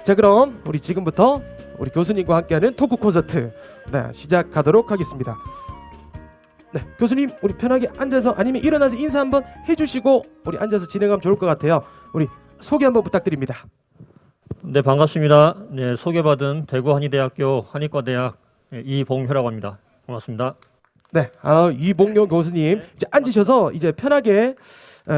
자, 그럼 우리 지금부터 우리 교수님과 함께하는 토크 콘서트 시작하도록 하겠습니다. 네, 교수님 우리 편하게 앉아서 아니면 일어나서 인사 한번 해주시고 우리 앉아서 진행하면 좋을 것 같아요. 우리 소개 한번 부탁드립니다. 네, 반갑습니다. 네, 소개받은 대구 한의대학교 한의과대학 이봉효라고 합니다. 반갑습니다. 네, 이봉효 교수님 이제 앉으셔서 이제 편하게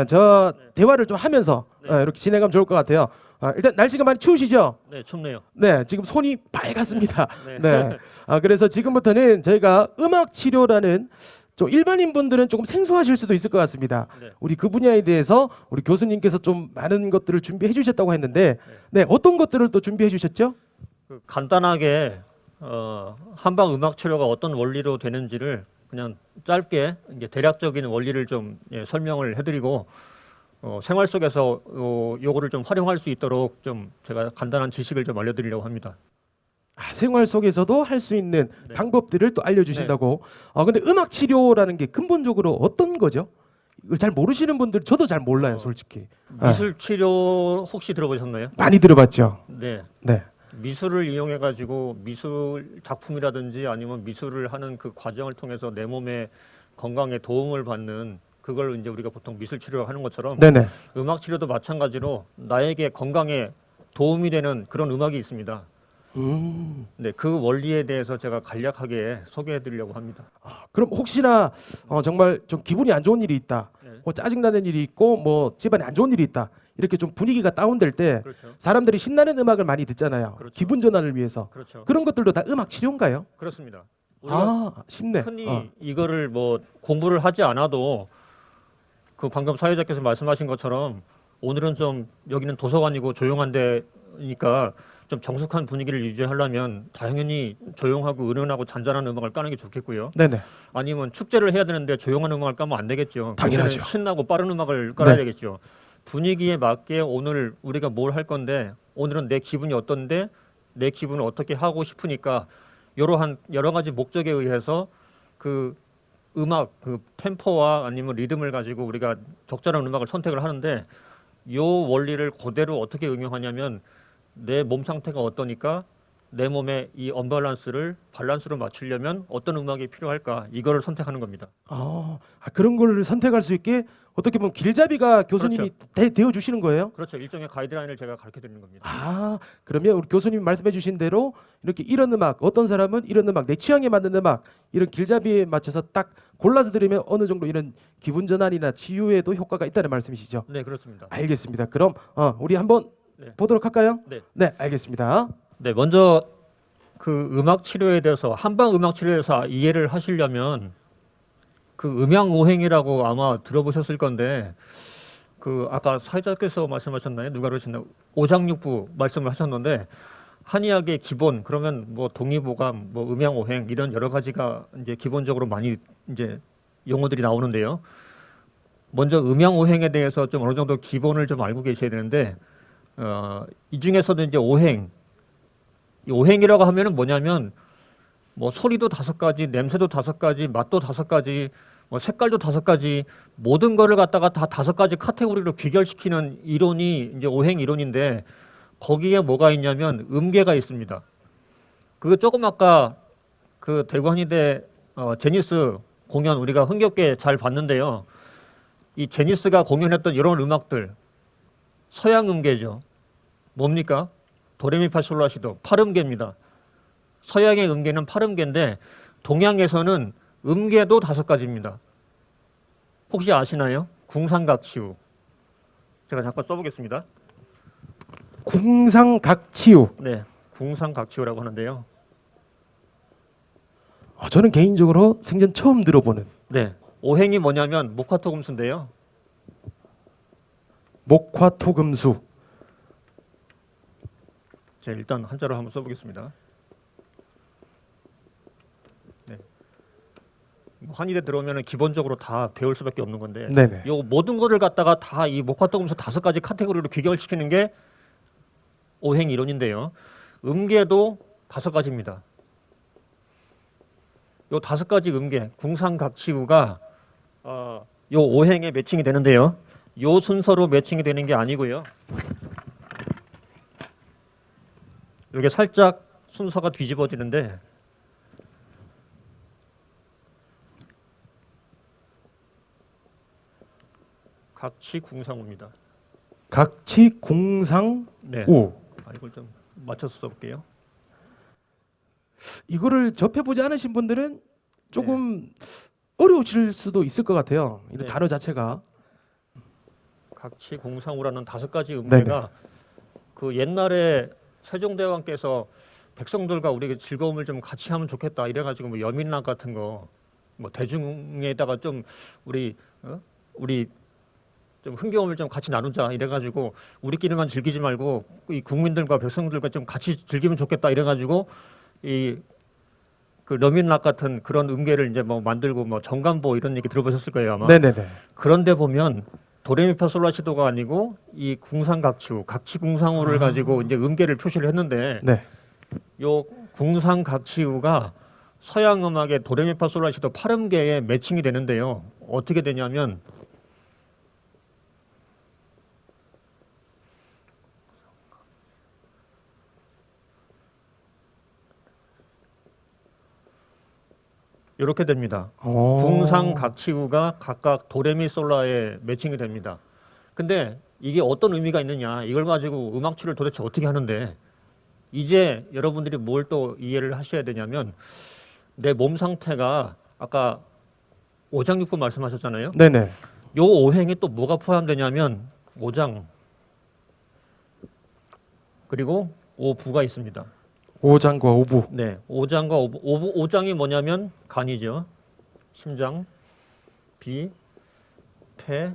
저 대화를 좀 하면서 이렇게 진행하면 좋을 것 같아요. 일단 날씨가 많이 추우시죠? 네, 춥네요. 네, 지금 손이 빨갛습니다. 네. 네, 그래서 지금부터는 저희가 음악 치료라는 좀 일반인 분들은 조금 생소하실 수도 있을 것 같습니다. 네. 우리 그 분야에 대해서 우리 교수님께서 좀 많은 것들을 준비해 주셨다고 했는데, 네, 어떤 것들을 또 준비해 주셨죠? 간단하게 한방 음악 치료가 어떤 원리로 되는지를 그냥 짧게 이제 대략적인 원리를 좀 설명을 해드리고 생활 속에서 요거를 좀 활용할 수 있도록 좀 제가 간단한 지식을 좀 알려드리려고 합니다. 생활 속에서도 할 수 있는 네. 방법들을 또 알려주신다고. 근데 음악 치료라는 게 근본적으로 어떤 거죠? 이걸 잘 모르시는 분들 저도 잘 몰라요, 솔직히. 미술 치료 혹시 들어보셨나요? 많이 들어봤죠. 네. 네. 미술을 이용해 가지고 미술 작품이라든지 아니면 미술을 하는 그 과정을 통해서 내 몸의 건강에 도움을 받는 그걸 이제 우리가 보통 미술 치료를 하는 것처럼 네네. 음악 치료도 마찬가지로 나에게 건강에 도움이 되는 그런 음악이 있습니다. 네, 그 원리에 대해서 제가 간략하게 소개해 드리려고 합니다. 그럼 혹시나 정말 좀 기분이 안 좋은 일이 있다, 네. 뭐 짜증나는 일이 있고 뭐 집안에 안 좋은 일이 있다, 이렇게 좀 분위기가 다운될 때 그렇죠. 사람들이 신나는 음악을 많이 듣잖아요. 그렇죠. 기분 전환을 위해서. 그렇죠. 그런 것들도 다 음악 치료인가요? 그렇습니다. 우리가 쉽네. 흔히 이거를 뭐 공부를 하지 않아도 그 방금 사회자께서 말씀하신 것처럼 오늘은 좀 여기는 도서관이고 조용한 데니까 좀 정숙한 분위기를 유지하려면 당연히 조용하고 은은하고 잔잔한 음악을 까는 게 좋겠고요. 네네. 아니면 축제를 해야 되는데 조용한 음악을 까면 안 되겠죠. 당연하죠. 그때는 신나고 빠른 음악을 깔아야 네. 되겠죠. 분위기에 맞게 오늘 우리가 뭘 할 건데 오늘은 내 기분이 어떤데 내 기분을 어떻게 하고 싶으니까 이러한 여러 가지 목적에 의해서 그 음악 그 템포와 아니면 리듬을 가지고 우리가 적절한 음악을 선택을 하는데 요 원리를 그대로 어떻게 응용하냐면 내 몸 상태가 어떠니까 내 몸의 이 언밸런스를 밸런스로 맞추려면 어떤 음악이 필요할까 이거를 선택하는 겁니다. 그런 걸 선택할 수 있게 어떻게 보면 길잡이가 교수님이 되어 주시는 거예요? 그렇죠. 일종의 가이드라인을 제가 가르쳐 드리는 겁니다. 그러면 우리 교수님이 말씀해 주신 대로 이렇게 이런 음악, 어떤 사람은 이런 음악, 내 취향에 맞는 음악, 이런 길잡이에 맞춰서 딱 골라서 들으면 어느 정도 이런 기분 전환이나 치유에도 효과가 있다는 말씀이시죠? 네, 그렇습니다. 알겠습니다. 그럼 우리 한번 네. 보도록 할까요? 네. 네, 알겠습니다. 네, 먼저 그 음악 치료에 대해서 한방 음악 치료에 대해서 이해를 하시려면 그 음양오행이라고 아마 들어보셨을 건데 그 아까 사회자께서 말씀하셨나요? 누가 그러셨나요? 오장육부 말씀을 하셨는데 한의학의 기본 그러면 뭐 동의보감, 뭐 음양오행 이런 여러 가지가 이제 기본적으로 많이 이제 용어들이 나오는데요. 먼저 음양오행에 대해서 좀 어느 정도 기본을 좀 알고 계셔야 되는데 이 중에서도 이제 오행, 이 오행이라고 하면은 뭐냐면 뭐 소리도 5가지, 냄새도 5가지, 맛도 5가지, 뭐 색깔도 5가지 모든 거를 갖다가 다 5가지 카테고리로 귀결시키는 이론이 이제 오행 이론인데 거기에 뭐가 있냐면 음계가 있습니다. 그거 조금 아까 그 대구한의대 제니스 공연 우리가 흥겹게 잘 봤는데요. 이 제니스가 공연했던 이런 음악들 서양 음계죠. 뭡니까? 도레미파솔라시도 8음계입니다. 서양의 음계는 8음계인데 동양에서는 음계도 5가지입니다. 혹시 아시나요? 궁상각치우. 제가 잠깐 써보겠습니다. 궁상각치유. 네, 궁상각치우라고 하는데요. 저는 개인적으로 생전 처음 들어보는. 네, 오행이 뭐냐면 목화토금수인데요. 목화토금수. 자, 일단 한자로 한번 써보겠습니다. 네. 한의대 들어오면 기본적으로 다 배울 수밖에 없는 건데, 네네. 요 모든 거를 갖다가 다 이 목화토금수 5가지 카테고리로 귀결시키는 게 오행 이론인데요. 음계도 5가지입니다. 요 5가지 음계, 궁상각치우가 요 오행에 매칭이 되는데요. 요 순서로 매칭이 되는 게 아니고요. 이게 살짝 순서가 뒤집어지는데 각치궁상우입니다. 각치궁상우. 네. 이걸 좀 맞춰서 써볼게요. 이거를 접해보지 않으신 분들은 조금 어려우실 수도 있을 것 같아요. 이 네. 단어 자체가. 각치궁상우라는 5가지 음계가 그 옛날에 세종대왕께서 백성들과 우리 즐거움을 좀 같이 하면 좋겠다 이래가지고 뭐 여민락 같은 거 뭐 대중에다가 좀 우리 좀 흥겨움을 좀 같이 나누자 이래가지고 우리끼리만 즐기지 말고 이 국민들과 백성들과 좀 같이 즐기면 좋겠다 이래가지고 이 그 러민락 같은 그런 음계를 이제 뭐 만들고 뭐 정간보 이런 얘기 들어보셨을 거예요 아마. 네네네. 그런데 보면 도레미파솔라시도가 아니고 이 궁상각치우, 각치궁상우를 가지고 이제 음계를 표시를 했는데 네. 요 궁상각치우가 서양 음악의 도레미파솔라시도 8음계에 매칭이 되는데요. 어떻게 되냐면 이렇게 됩니다. 궁상각치우가 각각 도레미솔라에 매칭이 됩니다. 근데 이게 어떤 의미가 있느냐 이걸 가지고 음악 치료를 도대체 어떻게 하는데 이제 여러분들이 뭘 또 이해를 하셔야 되냐면 내 몸 상태가 아까 오장육부 말씀하셨잖아요. 네네. 요 오행에 또 뭐가 포함되냐면 오장 그리고 오부가 있습니다. 오장과 오부. 네, 오장과 오장이 뭐냐면 간이죠. 심장, 비, 폐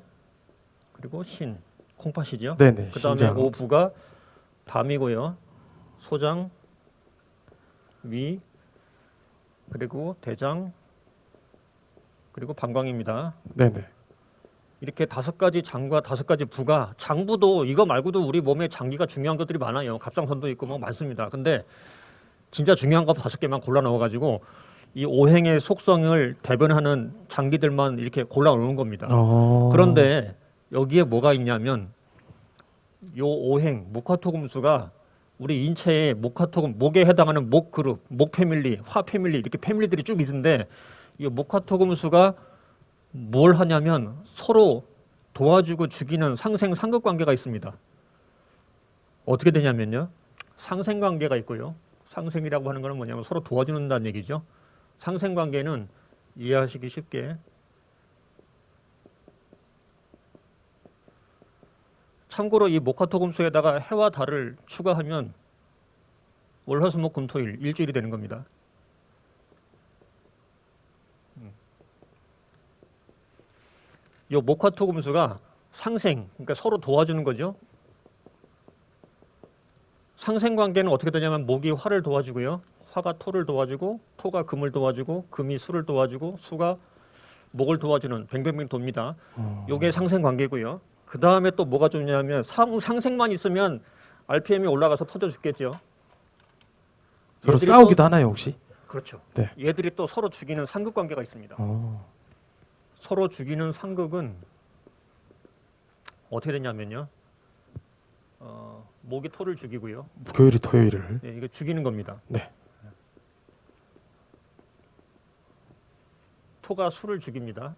그리고 신, 콩팥이죠. 네네. 그다음에 심장. 오부가 담이고요. 소장, 위, 그리고 대장, 그리고 방광입니다. 네네. 이렇게 5가지 장과 5가지 부가 장부도 이거 말고도 우리 몸에 장기가 중요한 것들이 많아요. 갑상선도 있고 뭐 많습니다. 근데 진짜 중요한 거 5개만 골라 넣어가지고 이 오행의 속성을 대변하는 장기들만 이렇게 골라 놓은 겁니다. 그런데 여기에 뭐가 있냐면 요 오행 목화토금수가 우리 인체의 목화토금 목에 해당하는 목 그룹, 목 패밀리, 화 패밀리 이렇게 패밀리들이 쭉 있는데 이 목화토금수가 뭘 하냐면 서로 도와주고 죽이는 상생 상극 관계가 있습니다. 어떻게 되냐면요. 상생 관계가 있고요. 상생이라고 하는 것은 뭐냐면 서로 도와주는다는 얘기죠. 상생 관계는 이해하시기 쉽게 참고로 이 목화토금수에다가 해와 달을 추가하면 월화수목금토일 일주일이 되는 겁니다. 이 목화토금수가 상생, 그러니까 서로 도와주는 거죠. 상생 관계는 어떻게 되냐면 목이 화를 도와주고요. 화가 토를 도와주고 토가 금을 도와주고 금이 수를 도와주고 수가 목을 도와주는 뱅뱅뱅 돕니다. 요게 상생 관계고요. 그 다음에 또 뭐가 좋냐면 상생만 있으면 RPM이 올라가서 터져 죽겠죠. 서로 싸우기도 하나요 혹시? 그렇죠. 네. 얘들이 또 서로 죽이는 상극 관계가 있습니다. 서로 죽이는 상극은 어떻게 되냐면요. 목이 토를 죽이고요. 목요일이 토요일을. 네, 이거 죽이는 겁니다. 네. 토가 수를 죽입니다.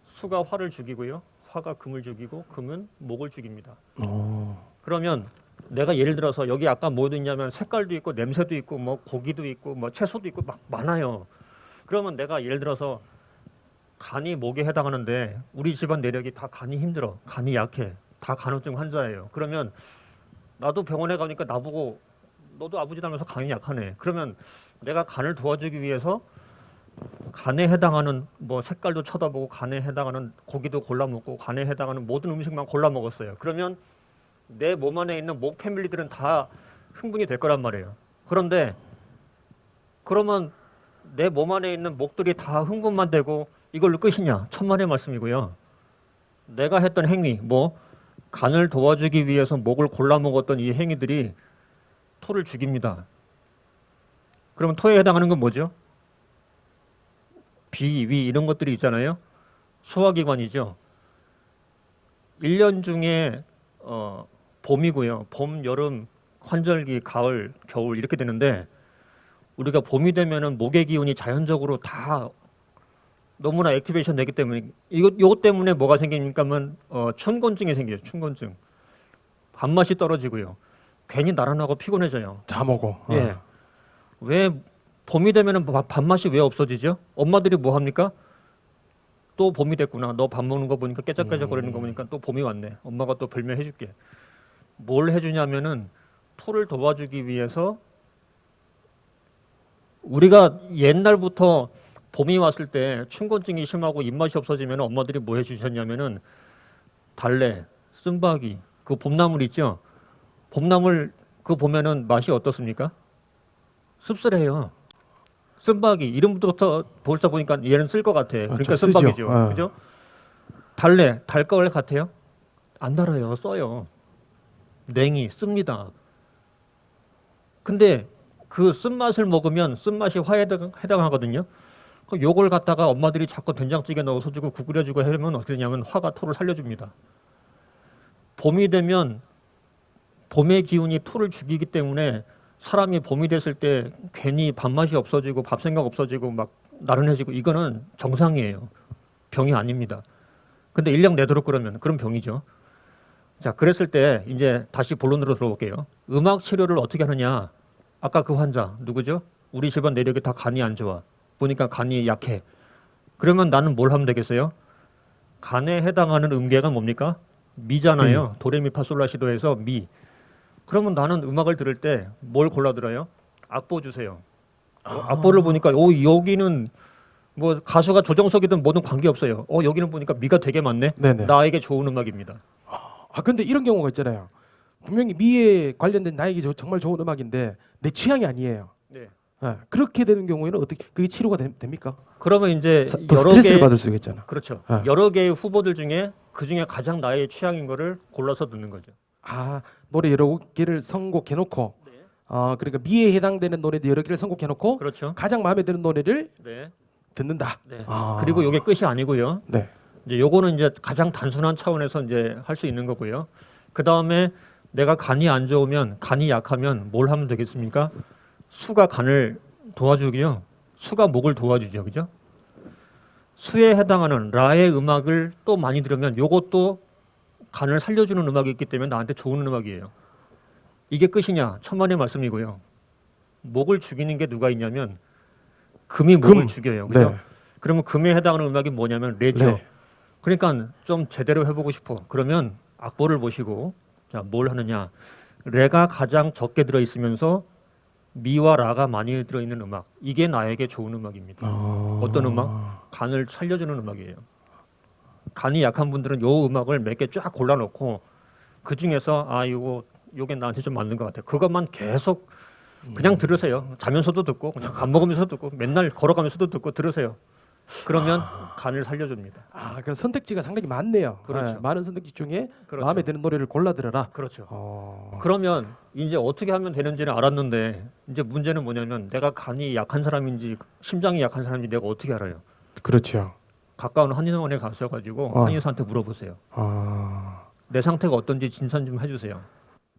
수가 화를 죽이고요. 화가 금을 죽이고 금은 목을 죽입니다. 그러면 내가 예를 들어서 여기 아까 뭐도 있냐면 색깔도 있고 냄새도 있고 뭐 고기도 있고 뭐 채소도 있고 막 많아요. 그러면 내가 예를 들어서 간이 목에 해당하는데 우리 집안 내력이 다 간이 힘들어. 간이 약해. 다 간호증 환자예요. 그러면 나도 병원에 가니까 나보고 너도 아버지 닮아서 간이 약하네. 그러면 내가 간을 도와주기 위해서 간에 해당하는 뭐 색깔도 쳐다보고 간에 해당하는 고기도 골라 먹고 간에 해당하는 모든 음식만 골라 먹었어요. 그러면 내 몸 안에 있는 목 패밀리들은 다 흥분이 될 거란 말이에요. 그런데 그러면 내 몸 안에 있는 목들이 다 흥분만 되고 이걸로 끝이냐? 천만의 말씀이고요. 내가 했던 행위, 뭐 간을 도와주기 위해서 목을 골라 먹었던 이 행위들이 토를 죽입니다. 그러면 토에 해당하는 건 뭐죠? 비, 위 이런 것들이 있잖아요. 소화기관이죠. 1년 중에 봄이고요. 봄, 여름, 환절기, 가을, 겨울 이렇게 되는데 우리가 봄이 되면은 목의 기운이 자연적으로 다 너무나 액티베이션 되기 때문에 이것 때문에 뭐가 생기니까면 춘곤증이 생겨요. 춘곤증. 밥맛이 떨어지고요. 괜히 나른하고 피곤해져요. 잠 오고. 예. 왜 봄이 되면은 밥맛이 왜 없어지죠? 엄마들이 뭐 합니까? 또 봄이 됐구나. 너 밥 먹는 거 보니까 깨작깨작거리는 거 보니까 또 봄이 왔네. 엄마가 또 별명 해줄게. 뭘 해주냐면은 토를 도와주기 위해서 우리가 옛날부터 봄이 왔을 때 춘곤증이 심하고 입맛이 없어지면 엄마들이 뭐 해주셨냐면은 달래, 쓴바귀, 그 봄나물 있죠? 봄나물 그거 보면은 맛이 어떻습니까? 씁쓸해요. 쓴바귀 이름부터 벌써 보니까 얘는 쓸 것 같아. 그러니까 좀 쓰죠. 쓴바귀죠. 그죠? 달래 달 것 같아요? 안 달아요. 써요. 냉이 씁니다. 근데 그 쓴맛을 먹으면 쓴맛이 화에 해당하거든요. 그럼 요걸 갖다가 엄마들이 자꾸 된장찌개 넣어서 주고 국 끓여주고 하면 어떻게 되냐면 화가 토를 살려줍니다. 봄이 되면 봄의 기운이 토를 죽이기 때문에 사람이 봄이 됐을 때 괜히 밥맛이 없어지고 밥 생각 없어지고 막 나른해지고 이거는 정상이에요. 병이 아닙니다. 근데 일량 내도록 그러면 병이죠. 자, 그랬을 때 이제 다시 본론으로 들어볼게요. 음악 치료를 어떻게 하느냐? 아까 그 환자 누구죠? 우리 집안 내력이 다 간이 안 좋아. 보니까 간이 약해. 그러면 나는 뭘 하면 되겠어요? 간에 해당하는 음계가 뭡니까? 미잖아요. 도레미파솔라시도에서 미. 그러면 나는 음악을 들을 때 뭘 골라 들어요? 악보 주세요. 악보를 보니까 여기는 뭐 가수가 조정석이든 뭐든 관계없어요. 여기는 보니까 미가 되게 많네. 네네. 나에게 좋은 음악입니다. 근데 이런 경우가 있잖아요. 분명히 미에 관련된 나에게 정말 좋은 음악인데 내 취향이 아니에요. 네. 그렇게 되는 경우에는 어떻게 그게 치료가 됩니까? 그러면 이제 더 스트레스를 받을 수가 있잖아. 그렇죠. 네. 여러 개의 후보들 중에 그 중에 가장 나의 취향인 거를 골라서 듣는 거죠. 노래 여러 개를 선곡해놓고 네. 그러니까 미에 해당되는 노래도 여러 개를 선곡해놓고 그렇죠. 가장 마음에 드는 노래를 네. 듣는다. 네. 아. 그리고 이게 끝이 아니고요. 네. 이제 요거는 이제 가장 단순한 차원에서 이제 할 수 있는 거고요. 그 다음에 내가 간이 안 좋으면 간이 약하면 뭘 하면 되겠습니까? 수가 간을 도와주고요. 수가 목을 도와주죠, 그죠? 수에 해당하는 라의 음악을 또 많이 들으면 요것도 간을 살려주는 음악이 있기 때문에 나한테 좋은 음악이에요. 이게 끝이냐? 천만의 말씀이고요. 목을 죽이는 게 누가 있냐면 금이 목을 죽여요, 그죠? 네. 그러면 금에 해당하는 음악이 뭐냐면 레죠. 네. 그러니까 좀 제대로 해보고 싶어. 그러면 악보를 보시고 자, 뭘 하느냐? 레가 가장 적게 들어있으면서 미와 라가 많이 들어있는 음악. 이게 나에게 좋은 음악입니다. 어떤 음악? 간을 살려주는 음악이에요. 간이 약한 분들은 요 음악을 몇 개 쫙 골라놓고 그 중에서 요게 나한테 좀 맞는 것 같아요. 그것만 계속 그냥 들으세요. 자면서도 듣고 그냥 밥 먹으면서 듣고 맨날 걸어가면서도 듣고 들으세요. 그러면 간을 살려줍니다. 그럼 선택지가 상당히 많네요. 그렇죠. 네, 많은 선택지 중에 그렇죠. 마음에 드는 노래를 골라 들어라. 그렇죠. 그러면 이제 어떻게 하면 되는지는 알았는데 이제 문제는 뭐냐면 내가 간이 약한 사람인지 심장이 약한 사람인지 내가 어떻게 알아요? 그렇죠. 가까운 한의원에 가셔가지고 한의사한테 물어보세요. 내 상태가 어떤지 진단 좀 해주세요.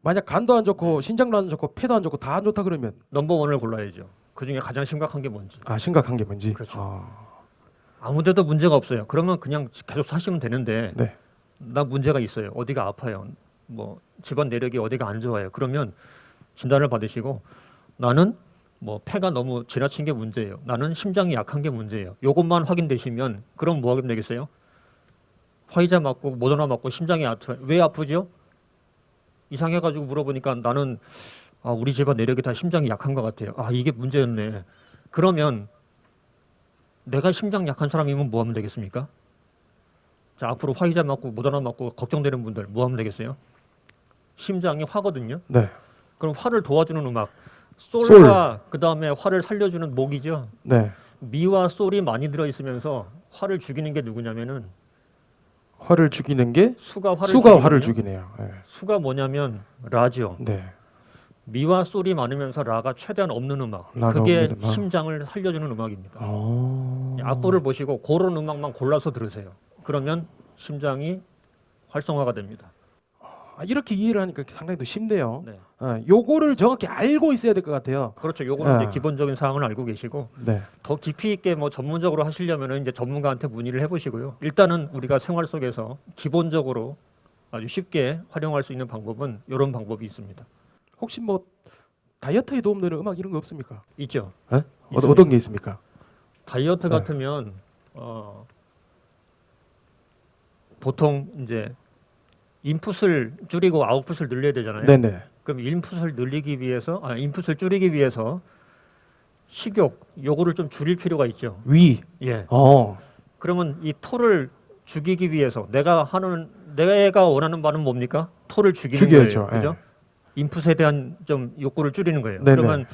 만약 간도 안 좋고 신장도 안 좋고 폐도 안 좋고 다 안 좋다 그러면 넘버원을 골라야죠. 그 중에 가장 심각한 게 뭔지. 심각한 게 뭔지. 그렇죠. 아무데도 문제가 없어요. 그러면 그냥 계속 사시면 되는데 네. 나 문제가 있어요. 어디가 아파요. 뭐 집안 내력이 어디가 안 좋아요. 그러면 진단을 받으시고 나는 뭐 폐가 너무 지나친 게 문제예요. 나는 심장이 약한 게 문제예요. 요것만 확인되시면 그럼 뭐 하면 되겠어요? 화이자 맞고 모더나 맞고 심장이 아파요. 왜 아프죠? 이상해가지고 물어보니까 나는 우리 집안 내력이 다 심장이 약한 것 같아요. 이게 문제였네. 그러면 내가 심장 약한 사람이면 뭐 하면 되겠습니까? 자, 앞으로 화이자 맞고 모더나 맞고 걱정되는 분들 뭐 하면 되겠어요? 심장이 화거든요. 네. 그럼 화를 도와주는 음악 솔과 그 다음에 화를 살려주는 목이죠. 네. 미와 솔이 많이 들어있으면서 화를 죽이는 게 누구냐면은 화를 죽이는 게 수가 화를 죽이네요. 네. 수가 뭐냐면 라죠. 네. 미와 솔이 많으면서 라가 최대한 없는 음악. 라가 그게 없는 음악. 심장을 살려주는 음악입니다. 악보를 보시고 그런 음악만 골라서 들으세요. 그러면 심장이 활성화가 됩니다. 이렇게 이해를 하니까 상당히 더 쉽네요. 네. 요거를 정확히 알고 있어야 될 것 같아요. 그렇죠. 요거는 네. 이제 기본적인 사항을 알고 계시고 네. 더 깊이 있게 뭐 전문적으로 하시려면은 이제 전문가한테 문의를 해보시고요. 일단은 우리가 생활 속에서 기본적으로 아주 쉽게 활용할 수 있는 방법은 이런 방법이 있습니다. 혹시 뭐 다이어트에 도움되는 음악 이런 거 없습니까? 있죠. 있습니다. 어떤 게 있습니까? 다이어트 네. 같으면 보통 이제 인풋을 줄이고 아웃풋을 늘려야 되잖아요. 네네. 그럼 인풋을 인풋을 줄이기 위해서 식욕 요거를 좀 줄일 필요가 있죠. 위. 예. 그러면 이 토를 죽이기 위해서 내가 원하는 바는 뭡니까? 토를 죽이는 죽여야죠. 거예요. 그죠? 인풋에 대한 좀 욕구를 줄이는 거예요. 네네. 그러면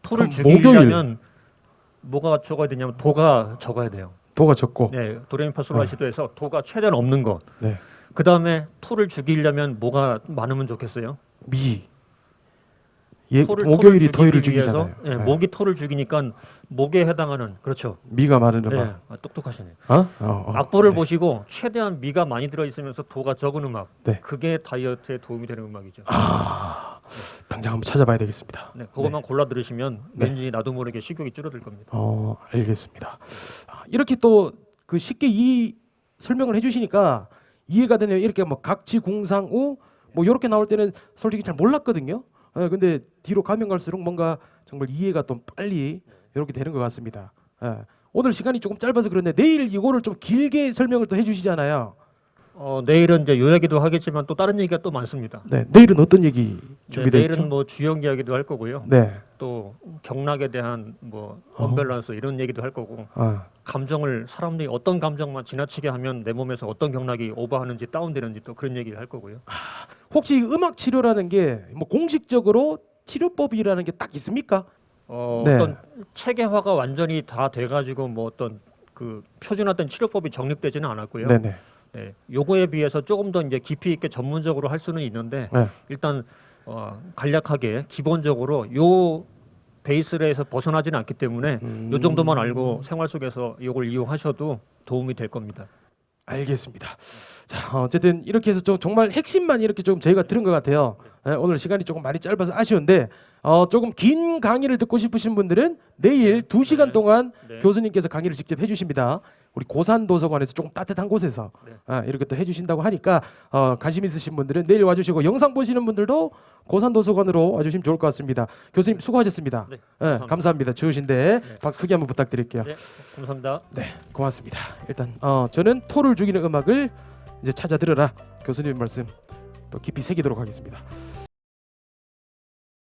토를 그럼 죽이려면 뭐가 적어야 되냐면 도가 적어야 돼요. 도가 적고. 네, 도레미파솔라시도에서 도가 최대한 없는 것. 네. 그 다음에 토를 죽이려면 뭐가 많으면 좋겠어요? 미. 토를 목요일이 죽이기 토요일을 위해서, 죽이잖아요. 예, 목이 토를 죽이니까 목에 해당하는 그렇죠. 미가 많은 음악. 예, 똑똑하시네요. 네. 악보를 보시고 최대한 미가 많이 들어 있으면서 도가 적은 음악. 네. 그게 다이어트에 도움이 되는 음악이죠. 당장 한번 찾아봐야 되겠습니다. 네, 그것만 골라 들으시면 네. 왠지 나도 모르게 식욕이 줄어들 겁니다. 알겠습니다. 이렇게 또 그 쉽게 이 설명을 해주시니까 이해가 되네요. 이렇게 뭐 각지궁상우 뭐 이렇게 나올 때는 솔직히 잘 몰랐거든요. 근데 뒤로 가면 갈수록 뭔가 정말 이해가 또 빨리 이렇게 되는 것 같습니다. 오늘 시간이 조금 짧아서 그런데 내일 이거를 좀 길게 설명을 또 해주시잖아요. 내일은 이제 요 얘기도 하겠지만 또 다른 얘기가 또 많습니다. 네, 내일은 어떤 얘기 네, 준비되어 내일은 있죠? 뭐 주형 이야기도 할 거고요. 네, 또 경락에 대한 뭐 언밸런스 이런 얘기도 할 거고 감정을 사람들이 어떤 감정만 지나치게 하면 내 몸에서 어떤 경락이 오버하는지 다운되는지 또 그런 얘기를 할 거고요. 혹시 음악 치료라는 게 뭐 공식적으로 치료법이라는 게 딱 있습니까? 네. 어떤 체계화가 완전히 다 돼가지고 뭐 어떤 그 표준화된 치료법이 정립되지는 않았고요. 네네. 네, 요거에 비해서 조금 더 이제 깊이 있게 전문적으로 할 수는 있는데 네. 일단 간략하게 기본적으로 요 베이스에서 벗어나지는 않기 때문에 요 정도만 알고 생활 속에서 이걸 이용하셔도 도움이 될 겁니다. 알겠습니다. 자, 어쨌든 이렇게 해서 좀 정말 핵심만 이렇게 좀 저희가 들은 것 같아요. 오늘 시간이 조금 많이 짧아서 아쉬운데 조금 긴 강의를 듣고 싶으신 분들은 내일 2시간 동안 네. 교수님께서 강의를 직접 해주십니다. 우리 고산도서관에서 조금 따뜻한 곳에서 이렇게 또 해주신다고 하니까 관심 있으신 분들은 내일 와주시고 영상 보시는 분들도 고산도서관으로 와주시면 좋을 것 같습니다. 교수님 수고하셨습니다. 네, 감사합니다. 좋으신데 박수 크게 한번 부탁드릴게요. 네, 감사합니다. 네, 고맙습니다. 일단 저는 토를 죽이는 음악을 이제 찾아 들으라 교수님 말씀 또 깊이 새기도록 하겠습니다.